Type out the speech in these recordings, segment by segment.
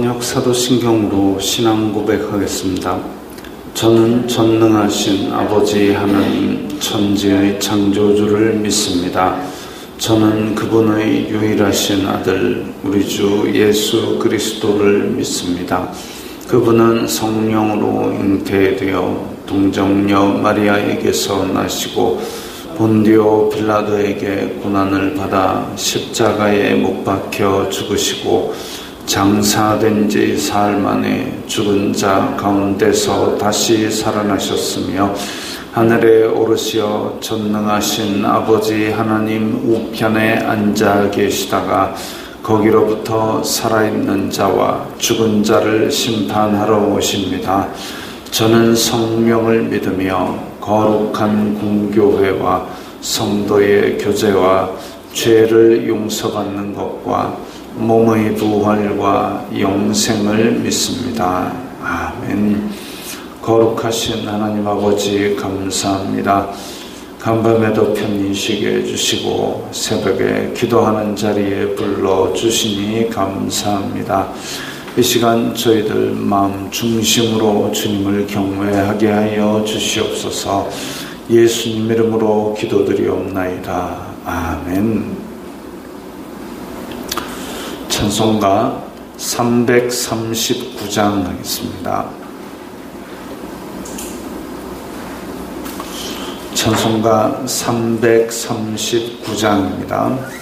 번역 사도신경으로 신앙 고백하겠습니다. 저는 전능하신 아버지 하나님 천지의 창조주를 믿습니다. 저는 그분의 유일하신 아들 우리 주 예수 그리스도를 믿습니다. 그분은 성령으로 잉태되어 동정녀 마리아에게서 나시고 본디오 빌라도에게 고난을 받아 십자가에 못 박혀 죽으시고 장사된 지 사흘 만에 죽은 자 가운데서 다시 살아나셨으며 하늘에 오르시어 전능하신 아버지 하나님 우편에 앉아 계시다가 거기로부터 살아있는 자와 죽은 자를 심판하러 오십니다. 저는 성령을 믿으며 거룩한 공교회와 성도의 교제와 죄를 용서받는 것과 몸의 부활과 영생을 믿습니다. 아멘. 거룩하신 하나님 아버지 감사합니다. 간밤에도 편히 쉬게 해주시고 새벽에 기도하는 자리에 불러주시니 감사합니다. 이 시간 저희들 마음 중심으로 주님을 경외하게 하여 주시옵소서. 예수님 이름으로 기도드리옵나이다. 아멘. 찬송가 339장 하겠습니다. 찬송가 339장입니다.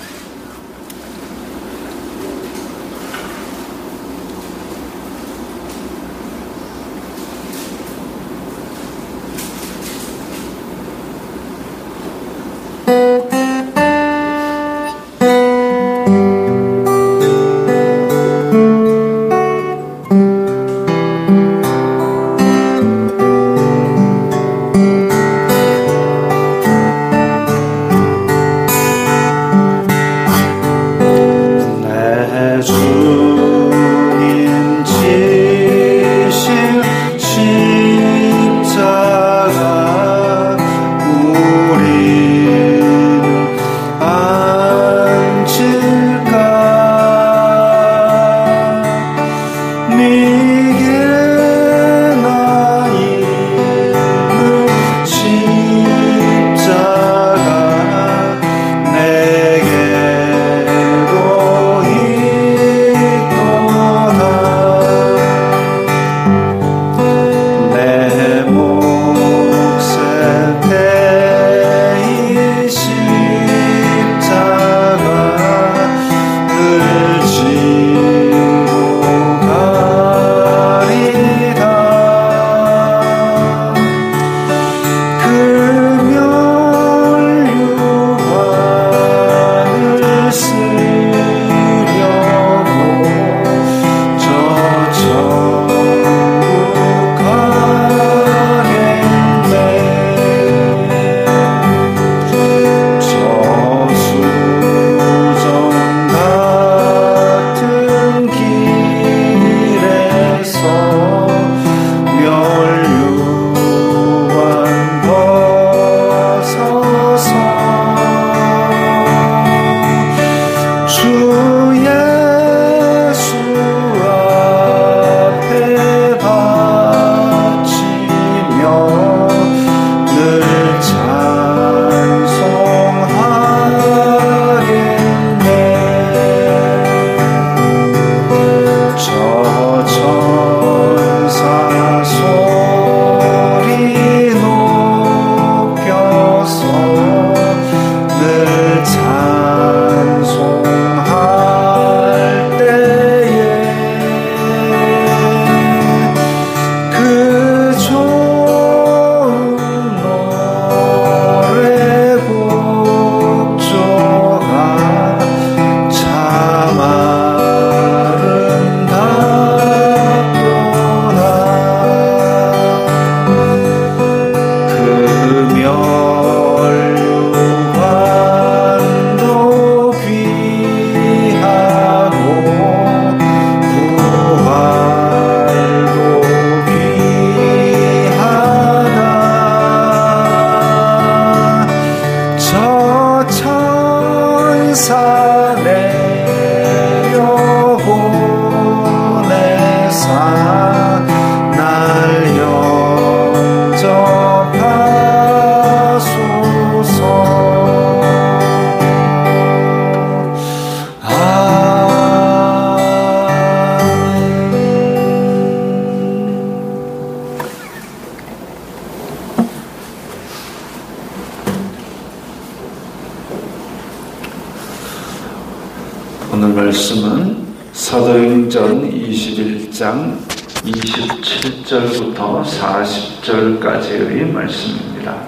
오늘 말씀은 사도행전 21장 27절부터 40절까지의 말씀입니다.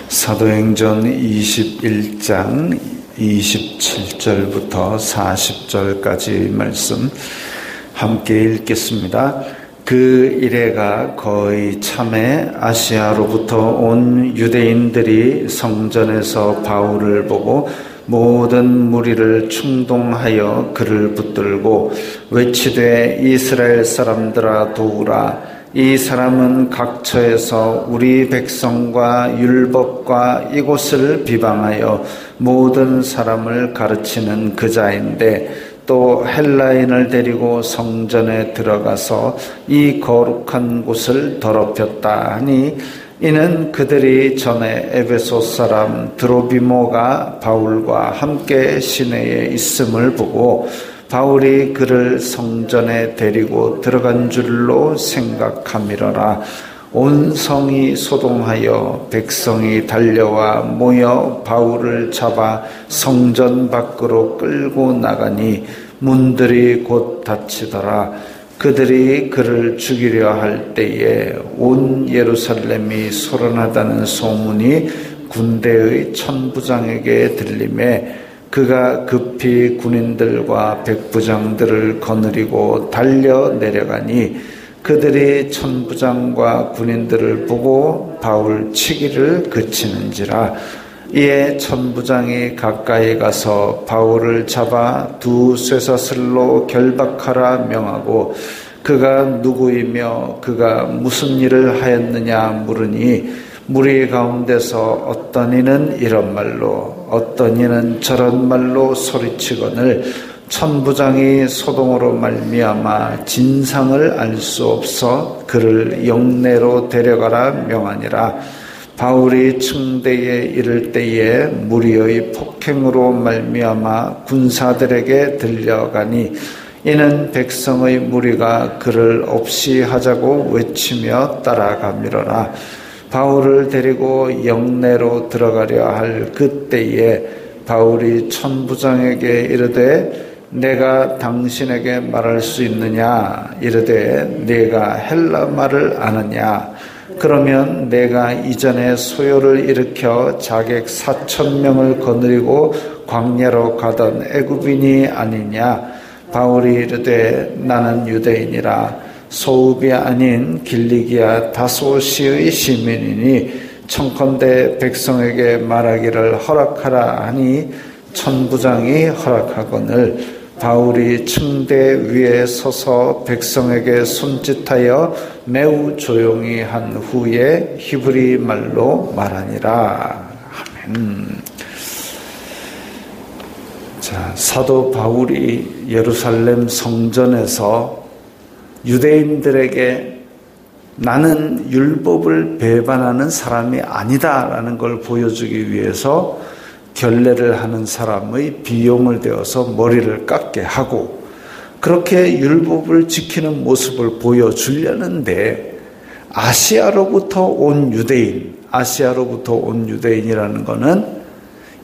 사도행전 21장 27절부터 40절까지 말씀 함께 읽겠습니다. 그 이래가 거의 참에 아시아로부터 온 유대인들이 성전에서 바울을 보고 모든 무리를 충동하여 그를 붙들고 외치되 이스라엘 사람들아 도우라. 이 사람은 각처에서 우리 백성과 율법과 이곳을 비방하여 모든 사람을 가르치는 그자인데 또 헬라인을 데리고 성전에 들어가서 이 거룩한 곳을 더럽혔다 하니 이는 그들이 전에 에베소 사람 드로비모가 바울과 함께 시내에 있음을 보고 바울이 그를 성전에 데리고 들어간 줄로 생각함이러라. 온 성이 소동하여 백성이 달려와 모여 바울을 잡아 성전 밖으로 끌고 나가니 문들이 곧 닫히더라. 그들이 그를 죽이려 할 때에 온 예루살렘이 소란하다는 소문이 군대의 천부장에게 들리매 그가 급히 군인들과 백부장들을 거느리고 달려 내려가니 그들이 천부장과 군인들을 보고 바울 치기를 그치는지라. 이에 천부장이 가까이 가서 바울을 잡아 두 쇠사슬로 결박하라 명하고 그가 누구이며 그가 무슨 일을 하였느냐 물으니 무리 가운데서 어떤 이는 이런 말로 어떤 이는 저런 말로 소리치거늘 천부장이 소동으로 말미암아 진상을 알 수 없어 그를 영내로 데려가라 명하니라. 바울이 층대에 이를 때에 무리의 폭행으로 말미암아 군사들에게 들려가니 이는 백성의 무리가 그를 없이 하자고 외치며 따라가미러라. 바울을 데리고 영내로 들어가려 할 그때에 바울이 천부장에게 이르되 내가 당신에게 말할 수 있느냐 이르되 네가 헬라 말을 아느냐 그러면 내가 이전에 소요를 일으켜 자객 4,000명을 거느리고 광야로 가던 애굽인이 아니냐. 바울이 이르되 나는 유대인이라 소읍이 아닌 길리기아 다소시의 시민이니 청컨대 백성에게 말하기를 허락하라 하니 천부장이 허락하거늘 바울이 층대 위에 서서 백성에게 손짓하여 매우 조용히 한 후에 히브리 말로 말하니라. 아멘. 자, 사도 바울이 예루살렘 성전에서 유대인들에게 나는 율법을 배반하는 사람이 아니다라는 걸 보여주기 위해서 결례를 하는 사람의 비용을 대어서 머리를 깎게 하고 그렇게 율법을 지키는 모습을 보여주려는데 아시아로부터 온 유대인이라는 것은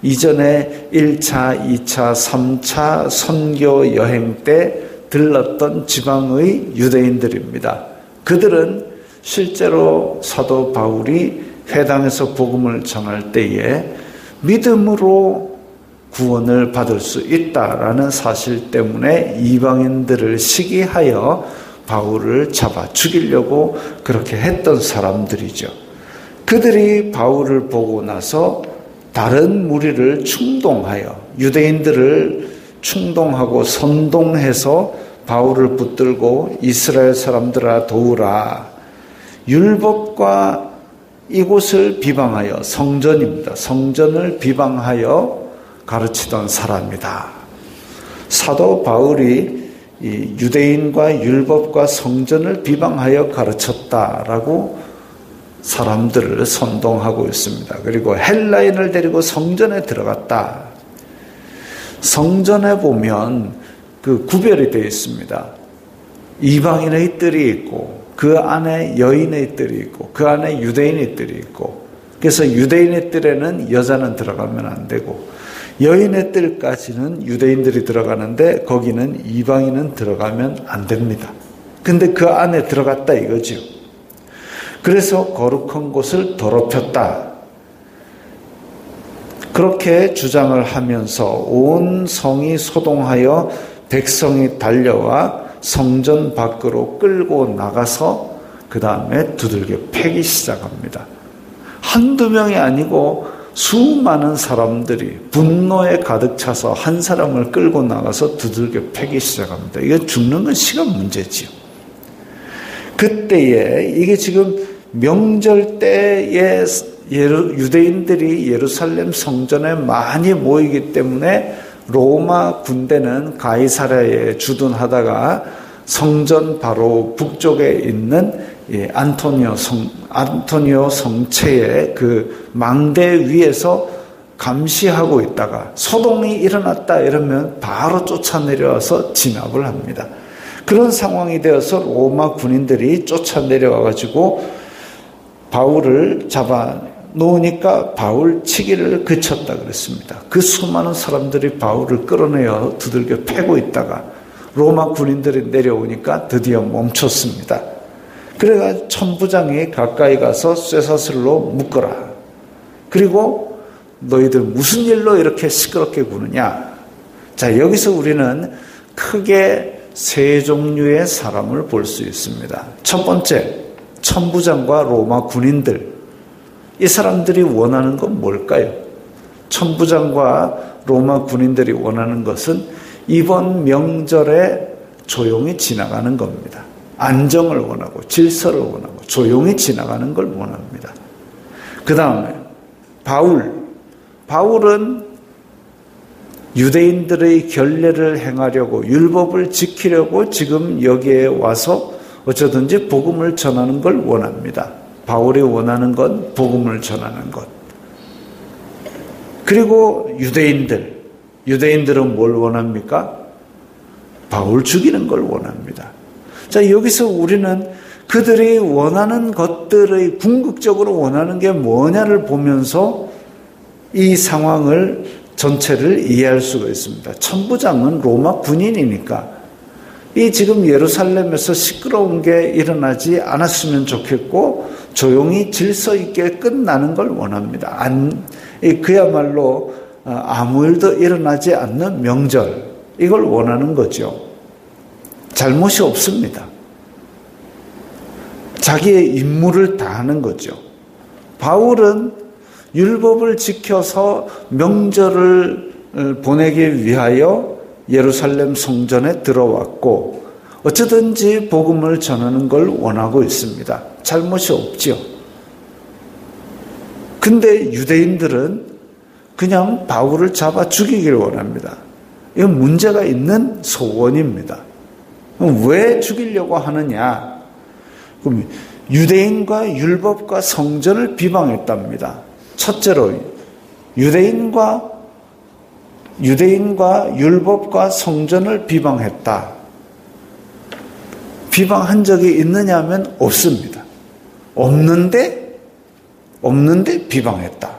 이전에 1차, 2차, 3차 선교 여행 때 들렀던 지방의 유대인들입니다. 그들은 실제로 사도 바울이 회당에서 복음을 전할 때에 믿음으로 구원을 받을 수 있다라는 사실 때문에 이방인들을 시기하여 바울을 잡아 죽이려고 그렇게 했던 사람들이죠. 그들이 바울을 보고 나서 다른 무리를 충동하여 유대인들을 충동하고 선동해서 바울을 붙들고 이스라엘 사람들아 도우라. 율법과 이곳을 비방하여 성전입니다. 성전을 비방하여 가르치던 사람이다. 사도 바울이 이 유대인과 율법과 성전을 비방하여 가르쳤다라고 사람들을 선동하고 있습니다. 그리고 헬라인을 데리고 성전에 들어갔다. 성전에 보면 구별이 되어 있습니다. 이방인의 뜰이 있고 그 안에 여인의 뜰이 있고 그 안에 유대인의 뜰이 있고, 그래서 유대인의 뜰에는 여자는 들어가면 안 되고 여인의 뜰까지는 유대인들이 들어가는데 거기는 이방인은 들어가면 안 됩니다. 근데 그 안에 들어갔다 이거죠. 그래서 거룩한 곳을 더럽혔다. 그렇게 주장을 하면서 온 성이 소동하여 백성이 달려와 성전 밖으로 끌고 나가서 그 다음에 두들겨 패기 시작합니다. 한두 명이 아니고 수많은 사람들이 분노에 가득 차서 한 사람을 끌고 나가서 두들겨 패기 시작합니다. 이거 죽는 건 시간 문제지요. 그때에 이게 지금 명절 때에 유대인들이 예루살렘 성전에 많이 모이기 때문에 로마 군대는 가이사랴에 주둔하다가 성전 바로 북쪽에 있는 안토니오 성체의 그 망대 위에서 감시하고 있다가 소동이 일어났다 이러면 바로 쫓아내려와서 진압을 합니다. 그런 상황이 되어서 로마 군인들이 쫓아내려와 가지고 바울을 잡아 놓으니까 바울 치기를 그쳤다 그랬습니다. 그 수많은 사람들이 바울을 끌어내어 두들겨 패고 있다가 로마 군인들이 내려오니까 드디어 멈췄습니다. 그래가 천부장이 가까이 가서 쇠사슬로 묶어라. 그리고 너희들 무슨 일로 이렇게 시끄럽게 구느냐. 자, 여기서 우리는 크게 세 종류의 사람을 볼 수 있습니다. 첫 번째, 천부장과 로마 군인들. 이 사람들이 원하는 건 뭘까요? 천부장과 로마 군인들이 원하는 것은 이번 명절에 조용히 지나가는 겁니다. 안정을 원하고 질서를 원하고 조용히 지나가는 걸 원합니다. 그 다음에 바울은 유대인들의 결례를 행하려고 율법을 지키려고 지금 여기에 와서 어쩌든지 복음을 전하는 걸 원합니다. 바울이 원하는 건 복음을 전하는 것. 그리고 유대인들은 뭘 원합니까? 바울 죽이는 걸 원합니다. 자, 여기서 우리는 그들이 원하는 것들의 궁극적으로 원하는 게 뭐냐를 보면서 이 상황을 전체를 이해할 수가 있습니다. 천부장은 로마 군인이니까 이 지금 예루살렘에서 시끄러운 게 일어나지 않았으면 좋겠고 조용히 질서 있게 끝나는 걸 원합니다. 그야말로 아무 일도 일어나지 않는 명절, 이걸 원하는 거죠. 잘못이 없습니다. 자기의 임무를 다하는 거죠. 바울은 율법을 지켜서 명절을 보내기 위하여 예루살렘 성전에 들어왔고 어쩌든지 복음을 전하는 걸 원하고 있습니다. 잘못이 없지요. 근데 유대인들은 그냥 바울을 잡아 죽이기를 원합니다. 이건 문제가 있는 소원입니다. 왜 죽이려고 하느냐? 그럼 유대인과 율법과 성전을 비방했답니다. 첫째로 유대인과 율법과 성전을 비방했다. 비방한 적이 있느냐 하면 없습니다. 없는데 비방했다.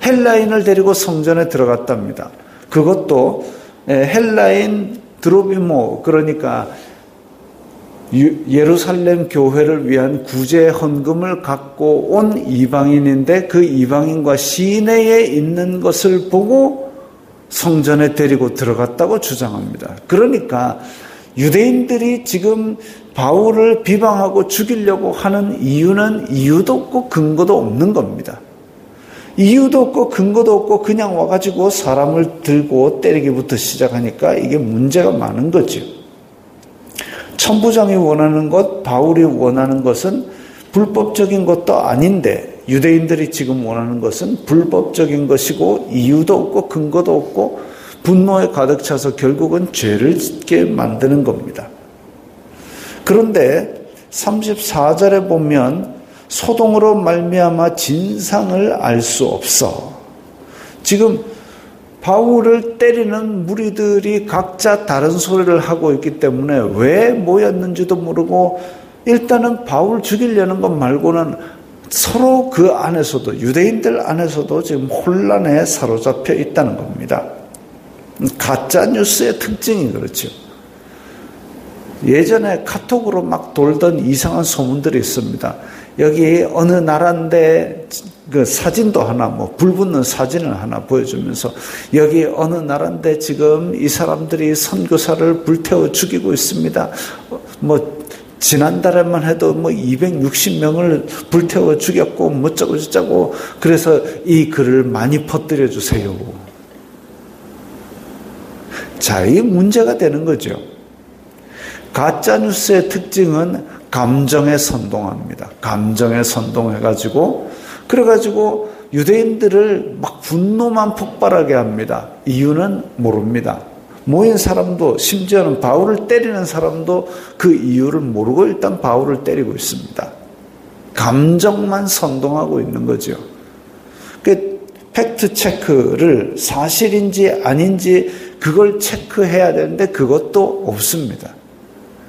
헬라인을 데리고 성전에 들어갔답니다. 그것도 헬라인 드로비모, 그러니까 예루살렘 교회를 위한 구제 헌금을 갖고 온 이방인인데 그 이방인과 시내에 있는 것을 보고 성전에 데리고 들어갔다고 주장합니다. 그러니까 유대인들이 지금 바울을 비방하고 죽이려고 하는 이유도 없고 근거도 없는 겁니다. 이유도 없고 근거도 없고 그냥 와가지고 사람을 들고 때리기부터 시작하니까 이게 문제가 많은 거죠. 천부장이 원하는 것, 바울이 원하는 것은 불법적인 것도 아닌데 유대인들이 지금 원하는 것은 불법적인 것이고 이유도 없고 근거도 없고 분노에 가득 차서 결국은 죄를 짓게 만드는 겁니다. 그런데 34절에 보면 소동으로 말미암아 진상을 알 수 없어. 지금 바울을 때리는 무리들이 각자 다른 소리를 하고 있기 때문에 왜 모였는지도 모르고 일단은 바울 죽이려는 것 말고는 서로 그 안에서도 유대인들 안에서도 지금 혼란에 사로잡혀 있다는 겁니다. 가짜 뉴스의 특징이 그렇죠. 예전에 카톡으로 막 돌던 이상한 소문들이 있습니다. 여기 어느 나라인데 그 사진도 하나 불 붙는 사진을 하나 보여주면서 여기 어느 나라인데 지금 이 사람들이 선교사를 불태워 죽이고 있습니다. 지난달에만 해도 260명을 불태워 죽였고 뭐쩌고 저쩌고 그래서 이 글을 많이 퍼뜨려 주세요. 자, 이 문제가 되는 거죠. 가짜뉴스의 특징은 감정에 선동합니다. 감정에 선동해가지고 그래가지고 유대인들을 막 분노만 폭발하게 합니다. 이유는 모릅니다. 모인 사람도 심지어는 바울을 때리는 사람도 그 이유를 모르고 일단 바울을 때리고 있습니다. 감정만 선동하고 있는 거죠. 그 팩트 체크를 사실인지 아닌지 그걸 체크해야 되는데 그것도 없습니다.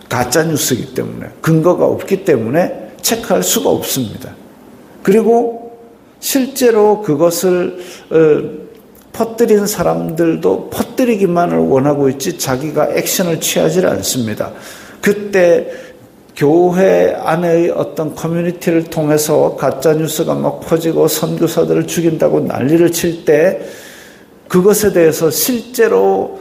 가짜뉴스이기 때문에 근거가 없기 때문에 체크할 수가 없습니다. 그리고 실제로 그것을 퍼뜨린 사람들도 퍼뜨리기만을 원하고 있지 자기가 액션을 취하지 않습니다. 그때 교회 안의 어떤 커뮤니티를 통해서 가짜뉴스가 막 퍼지고 선교사들을 죽인다고 난리를 칠 때 그것에 대해서 실제로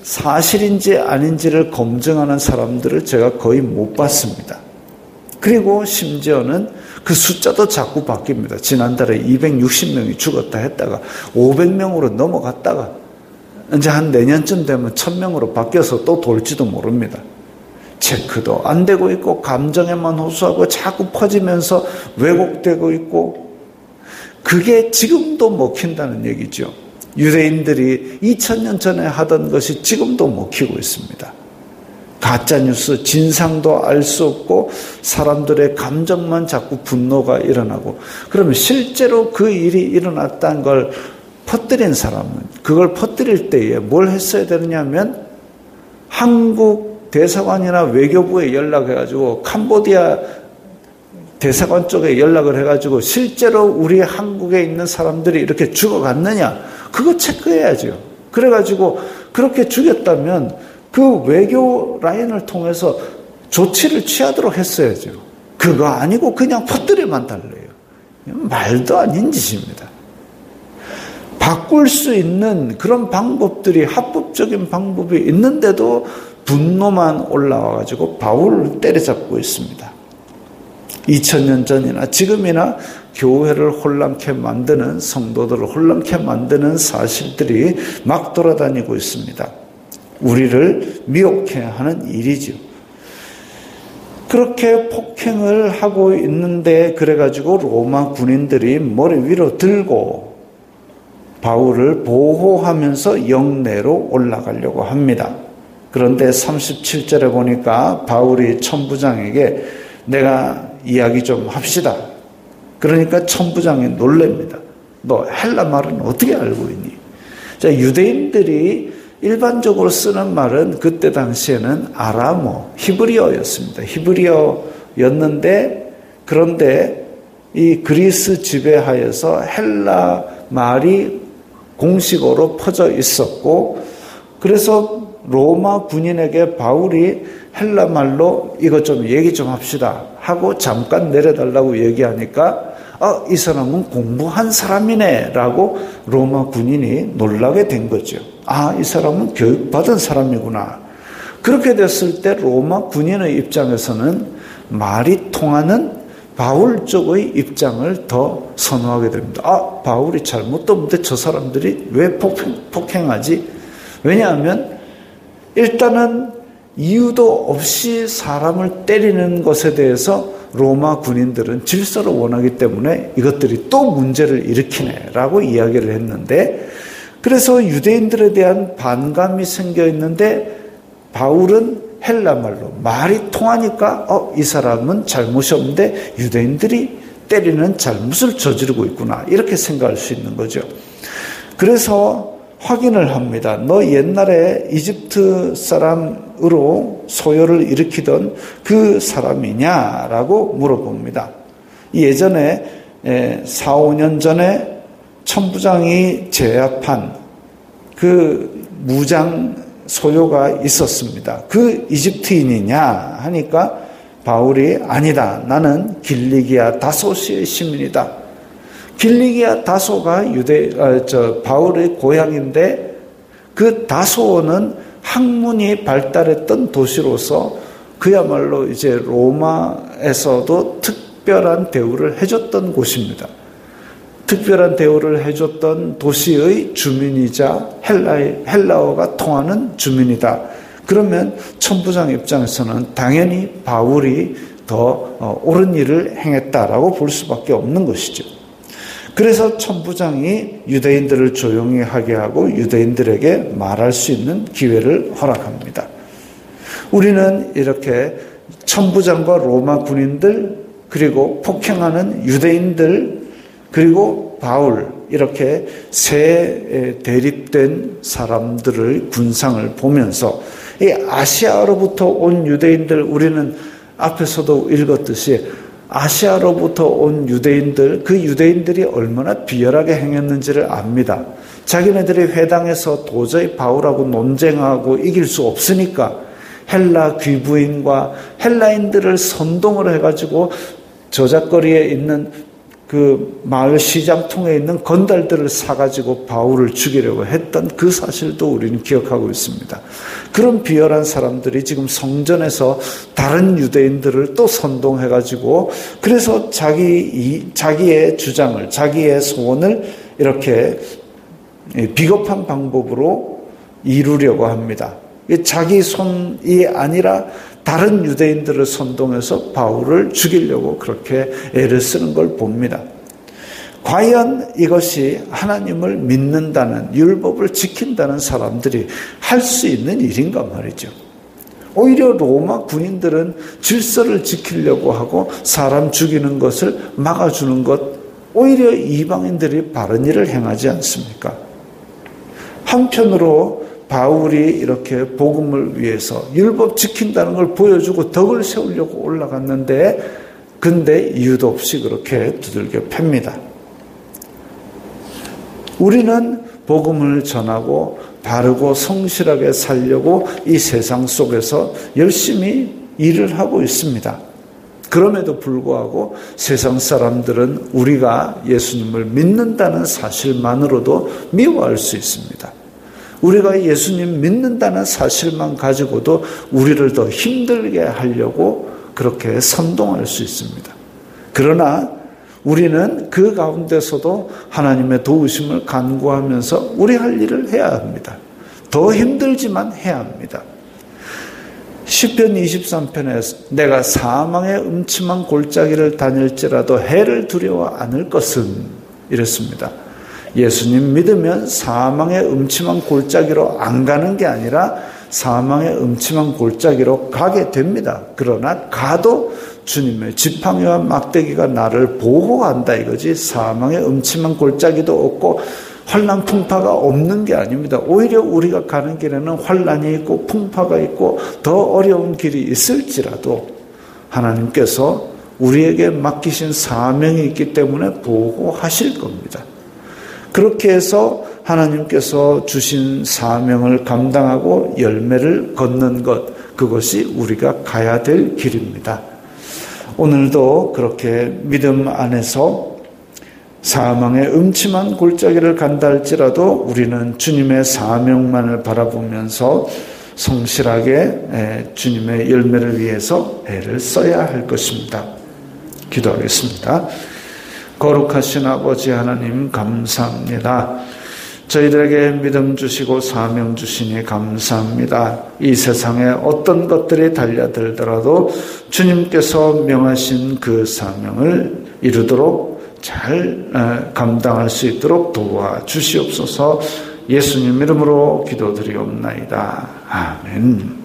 사실인지 아닌지를 검증하는 사람들을 제가 거의 못 봤습니다. 그리고 심지어는 그 숫자도 자꾸 바뀝니다. 지난달에 260명이 죽었다 했다가 500명으로 넘어갔다가 이제 한 내년쯤 되면 1000명으로 바뀌어서 또 돌지도 모릅니다. 체크도 안 되고 있고 감정에만 호소하고 자꾸 퍼지면서 왜곡되고 있고 그게 지금도 먹힌다는 얘기죠. 유대인들이 2000년 전에 하던 것이 지금도 먹히고 있습니다. 가짜뉴스 진상도 알 수 없고 사람들의 감정만 자꾸 분노가 일어나고 그러면 실제로 그 일이 일어났다는 걸 퍼뜨린 사람은 그걸 퍼뜨릴 때에 뭘 했어야 되느냐면 한국 대사관이나 외교부에 연락해가지고 캄보디아 대사관 쪽에 연락을 해가지고 실제로 우리 한국에 있는 사람들이 이렇게 죽어갔느냐 그거 체크해야죠. 그래가지고 그렇게 죽였다면 그 외교 라인을 통해서 조치를 취하도록 했어야죠. 그거 아니고 그냥 퍼뜨리만 달래요. 말도 아닌 짓입니다. 바꿀 수 있는 그런 방법들이 합법적인 방법이 있는데도 분노만 올라와가지고 바울을 때려잡고 있습니다. 2000년 전이나 지금이나 교회를 혼란케 만드는 성도들을 혼란케 만드는 사실들이 막 돌아다니고 있습니다. 우리를 미혹해 하는 일이죠. 그렇게 폭행을 하고 있는데 그래가지고 로마 군인들이 머리 위로 들고 바울을 보호하면서 영내로 올라가려고 합니다. 그런데 37절에 보니까 바울이 천부장에게 내가 이야기 좀 합시다. 그러니까 천부장이 놀랍니다. 너 헬라 말은 어떻게 알고 있니? 자, 유대인들이 일반적으로 쓰는 말은 그때 당시에는 아람어, 히브리어였습니다. 히브리어였는데 그런데 이 그리스 지배하에서 헬라 말이 공식어로 퍼져 있었고 그래서 로마 군인에게 바울이 헬라 말로 이것 좀 얘기 좀 합시다 하고 잠깐 내려달라고 얘기하니까 이 사람은 공부한 사람이네 라고 로마 군인이 놀라게 된 거죠. 이 사람은 교육받은 사람이구나. 그렇게 됐을 때 로마 군인의 입장에서는 말이 통하는 바울 쪽의 입장을 더 선호하게 됩니다. 바울이 잘못도 없는데 저 사람들이 왜 폭행하지? 왜냐하면 일단은 이유도 없이 사람을 때리는 것에 대해서 로마 군인들은 질서를 원하기 때문에 이것들이 또 문제를 일으키네라고 이야기를 했는데 그래서 유대인들에 대한 반감이 생겨 있는데 바울은 헬라 말로 말이 통하니까 이 사람은 잘못이 없는데 유대인들이 때리는 잘못을 저지르고 있구나 이렇게 생각할 수 있는 거죠. 그래서 확인을 합니다. 너 옛날에 이집트 사람으로 소요를 일으키던 그 사람이냐라고 물어봅니다. 예전에 4, 5년 전에 천부장이 제압한 그 무장 소요가 있었습니다. 그 이집트인이냐 하니까 바울이 아니다. 나는 길리기아 다소시의 시민이다. 길리기아 다소가 바울의 고향인데 그 다소는 학문이 발달했던 도시로서 그야말로 이제 로마에서도 특별한 대우를 해줬던 곳입니다. 특별한 대우를 해줬던 도시의 주민이자 헬라어가 통하는 주민이다. 그러면 천부장 입장에서는 당연히 바울이 더 옳은 일을 행했다라고 볼 수밖에 없는 것이죠. 그래서 천부장이 유대인들을 조용히 하게 하고 유대인들에게 말할 수 있는 기회를 허락합니다. 우리는 이렇게 천부장과 로마 군인들 그리고 폭행하는 유대인들 그리고 바울 이렇게 세 대립된 사람들의 군상을 보면서 이 아시아로부터 온 유대인들 우리는 앞에서도 읽었듯이 아시아로부터 온 유대인들 그 유대인들이 얼마나 비열하게 행했는지를 압니다. 자기네들이 회당에서 도저히 바울하고 논쟁하고 이길 수 없으니까 헬라 귀부인과 헬라인들을 선동을 해가지고 저작거리에 있는 그 마을 시장통에 있는 건달들을 사가지고 바울을 죽이려고 했던 그 사실도 우리는 기억하고 있습니다. 그런 비열한 사람들이 지금 성전에서 다른 유대인들을 또 선동해가지고 그래서 자기의 주장을, 자기의 소원을 이렇게 비겁한 방법으로 이루려고 합니다. 자기 손이 아니라 다른 유대인들을 선동해서 바울을 죽이려고 그렇게 애를 쓰는 걸 봅니다. 과연 이것이 하나님을 믿는다는 율법을 지킨다는 사람들이 할 수 있는 일인가 말이죠. 오히려 로마 군인들은 질서를 지키려고 하고 사람 죽이는 것을 막아주는 것 오히려 이방인들이 바른 일을 행하지 않습니까? 한편으로 바울이 이렇게 복음을 위해서 율법 지킨다는 걸 보여주고 덕을 세우려고 올라갔는데 근데 이유도 없이 그렇게 두들겨 팹니다. 우리는 복음을 전하고 바르고 성실하게 살려고 이 세상 속에서 열심히 일을 하고 있습니다. 그럼에도 불구하고 세상 사람들은 우리가 예수님을 믿는다는 사실만으로도 미워할 수 있습니다. 우리가 예수님 믿는다는 사실만 가지고도 우리를 더 힘들게 하려고 그렇게 선동할 수 있습니다. 그러나 우리는 그 가운데서도 하나님의 도우심을 간구하면서 우리 할 일을 해야 합니다. 더 힘들지만 해야 합니다. 시편 23편에 내가 사망의 음침한 골짜기를 다닐지라도 해를 두려워 않을 것은 이랬습니다. 예수님 믿으면 사망의 음침한 골짜기로 안 가는 게 아니라 사망의 음침한 골짜기로 가게 됩니다. 그러나 가도 주님의 지팡이와 막대기가 나를 보호한다 이거지 사망의 음침한 골짜기도 없고 환난 풍파가 없는 게 아닙니다. 오히려 우리가 가는 길에는 환난이 있고 풍파가 있고 더 어려운 길이 있을지라도 하나님께서 우리에게 맡기신 사명이 있기 때문에 보호하실 겁니다. 그렇게 해서 하나님께서 주신 사명을 감당하고 열매를 걷는 것, 그것이 우리가 가야 될 길입니다. 오늘도 그렇게 믿음 안에서 사망의 음침한 골짜기를 간다 할지라도 우리는 주님의 사명만을 바라보면서 성실하게 주님의 열매를 위해서 애를 써야 할 것입니다. 기도하겠습니다. 거룩하신 아버지 하나님 감사합니다. 저희들에게 믿음 주시고 사명 주시니 감사합니다. 이 세상에 어떤 것들이 달려들더라도 주님께서 명하신 그 사명을 이루도록 잘 감당할 수 있도록 도와주시옵소서. 예수님 이름으로 기도드리옵나이다. 아멘.